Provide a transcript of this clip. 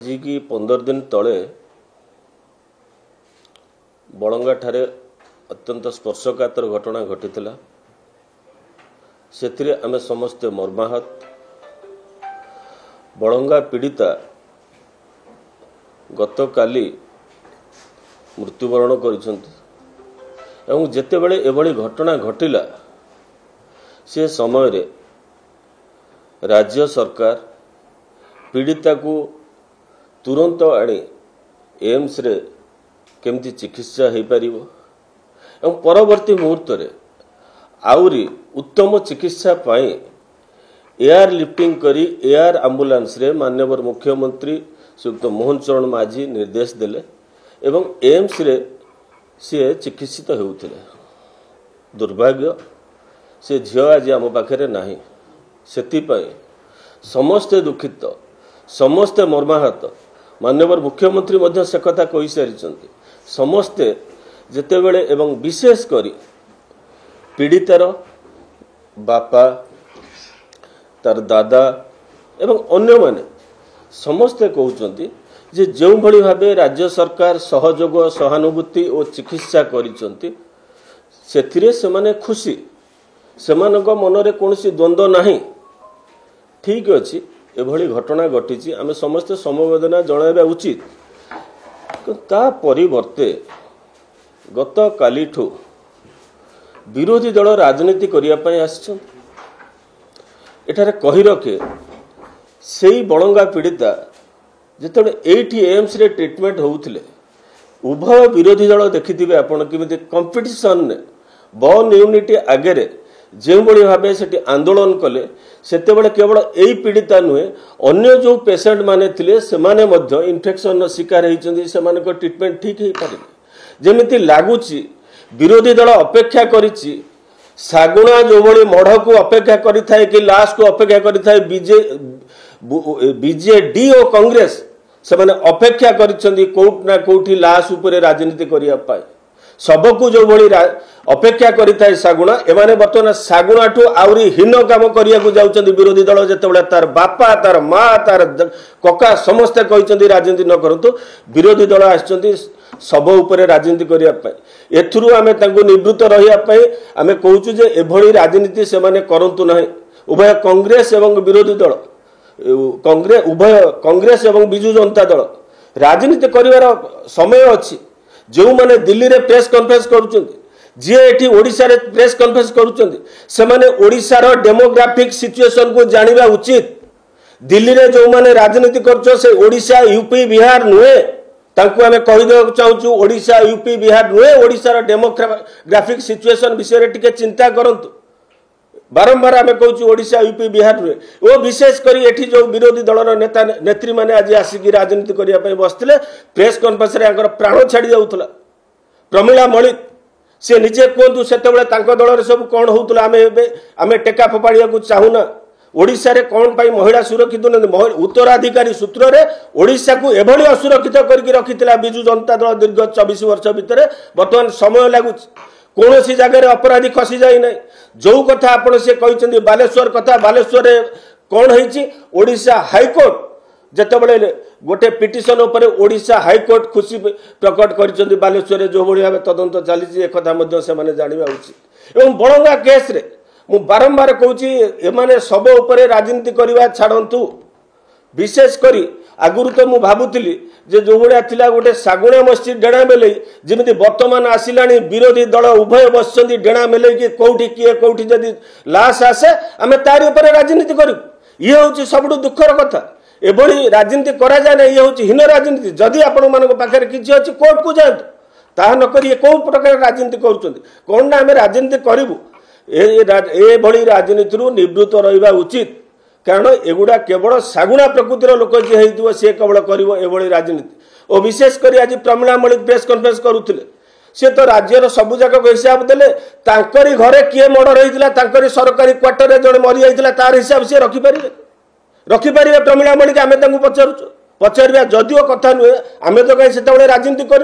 जी की 15 दिन तले बड़ंगा ठारे अत्यंत स्पर्शकातर घटना घटी से आमे समस्ते मर्माहत। बड़ंगा पीड़िता गत काली मृत्युवरण कर जेतेबेले एभली घटना घटिला से समय रे राज्य सरकार पीड़िता को तुरंत आनी एम्स रे केमती चिकित्सा हो पार एवं परवर्ती मुहूर्त रे आउरी उत्तम चिकित्सा पाई एयर लिफ्टिंग करी एयर एम्बुलेंस रे माननीय मुख्यमंत्री श्रीयुक्त मोहन चरण माझी निर्देश देले एवं एम्स रे सी चिकित्सित होउथिले। दुर्भाग्य से झियो आज आम पाखे नाही, सेतिपाई समस्ते दुखित, समस्ते मर्माहत। माननीय मुख्यमंत्री मध्य से कथा कहि सारिचंती। समस्ते जेतेबेले एवं विशेष करी पीड़ितार बापा तार दादा एवं अन्य माने समस्ते कहउचंती जे जो भली भाबे राज्य सरकार सहयोग सहानुभूति और चिकित्सा करिचंती सेथिरे सेमाने खुशी, सेमानक मनरे कोनोसी द्वंद्व नाही। ठीक अछि, एभली घटना घटी आमे समस्ते समवेदना जणाइबा उचित। ता परिवर्ते गत कालीठू विरोधी दल राजनीति करिया पई आछन। एठारे कहि रखे सेई बड़ंगा पीड़िता जेतबे एठी एम्स रे ट्रीटमेंट होउथिले उभय विरोधी दल देखिथिबे आपण किमिति कंपटीशन ने बन यूनिटी आगे जो भाव से आंदोलन कले सेतेबेले केवल यही पीड़िता नुहे अन्य जो पेसेंट माने थिले सेमाने मध्य इन्फेक्शन शिकार होइचंदी, सेमानक ट्रीटमेंट ठीक हो पारे जेमिति लागुची। विरोधी दल अपेक्षा करिछि सागुणा जो भली मढ़ को अपेक्षा करिथाय कि लास्ट को अपेक्षा करिथाय बीजेडी और कांग्रेस सेमाने अपेक्षा करिछंदी कोट ना कोठी लास्ट ऊपर राजनीति करिया पाए सबको जो भली अपेक्षा करिथाय सागुणा एमाने बर्तमान सागुणा ठू आउरी हीन काम करिया को जाउचंदी विरोधी दल। जेतेबेले तार बापा तार माँ तार कका समस्ते कहिचंदी राजनीति न करंतु, विरोधी दल आछंती सब ऊपर राजनीति करिया पाए। एथुरु आमे तांको निवृत्त रहिया पाए आमे कहूचु जे एभली राजनीति सेमाने करंतु नाही। उभय कांग्रेस एवं विरोधी दल उभय कांग्रेस एवं बिजु जनता दल राजनीति करिवार समय अछि। जो माने दिल्ली रे प्रेस कॉन्फ्रेंस करूचंती, जे एठी ओडिसा रे प्रेस कॉन्फ्रेंस करूचंती, से माने ओडिसा रो डेमोग्राफिक सिचुएशन को जानिबा उचित। दिल्ली रे जो माने राजनीति करछो से ओडिसा यूपी बिहार नुहे, तांको हमें कहि देबा चाहूछु ओडिसा यूपी बिहार नुहे, ओडिसा रो डेमोग्राफिक सिचुएशन विषय रे टिके चिंता करंतु। बारंबार आम कहूँ ओडिशा यूपी बिहार रे वो विशेष करी एठी जो विरोधी दलर नेता नेत्री माने आज आसिक राजनीति करने बसते प्रेस कॉन्फ्रेंस रे प्राण छाड़ी जाऊला। प्रमिला मलिक सी निजे कहतु से दल सब कौन होता आम टेका फोपाड़ा को चाहूना। ओडिशा रे कौन पाई महिला सुरक्षित उत्तराधिकारी सूत्र रे ओडिशा को एभली असुरक्षित करके रखिथिला बिजु जनता दल दीर्घ 24 वर्ष भितर। बर्तमान समय लगुच कौन सी जगह अपराधी खसी जाई नहीं। जो कथा आपण से कहते बालेश्वर कथा, बालेश्वर कौन है ओडिशा हाईकोर्ट जितेबले गोटे पिटिशन उपर ओडिशा हाईकोर्ट खुशी प्रकट कर बालेश्वर जो भाव तदंत चली एक जाना उचित। एवं बड़ंगा केस रे मु बारंबार कहूँ एमाने सब उपरे राजनीति करवा छाड़तु। विशेष करी आगुरी तो मु भावुली जे जो भाया थिला गोटे सागुणा मस्जिद डेणा मेले जमी बर्तमान आसिलानी विरोधी दल उभय बस डेणा मेले कि कौटी किए कौटी जदि लाश आसे आमे तारी ऊपर राजनीति करू। ये हूँ सबुठ दुखर कथा। एभली राजनीति करा जाए ना, ये हूँ हीन राजनीति। जदि आपण मान पाखे किसी अच्छी कोर्ट को जातु ताहा नक कौ प्रकार राजनीति करुँच कौन ना आम राजनीति करूँ। एभली राजनीति निवृत्त रहा उचित, कारण एगुड़ा केवल सागुणा प्रकृतिर लोक जी हो सी केवल कर राजनीति। और विशेषकर आज प्रमिला मलिक प्रेस कॉन्फ्रेंस करुले सी तो राज्यर सबुजाक हिसाब देले तांकरी घरे किए मर्डर होता सरकारी क्वार्टर रे जड़े मरी जाता तार हिसाब सी रखिपारे प्रमिला मलिक आम पचारूँ पचार जदिओ कथा नुहे आम तो कहीं से राजनीति कर।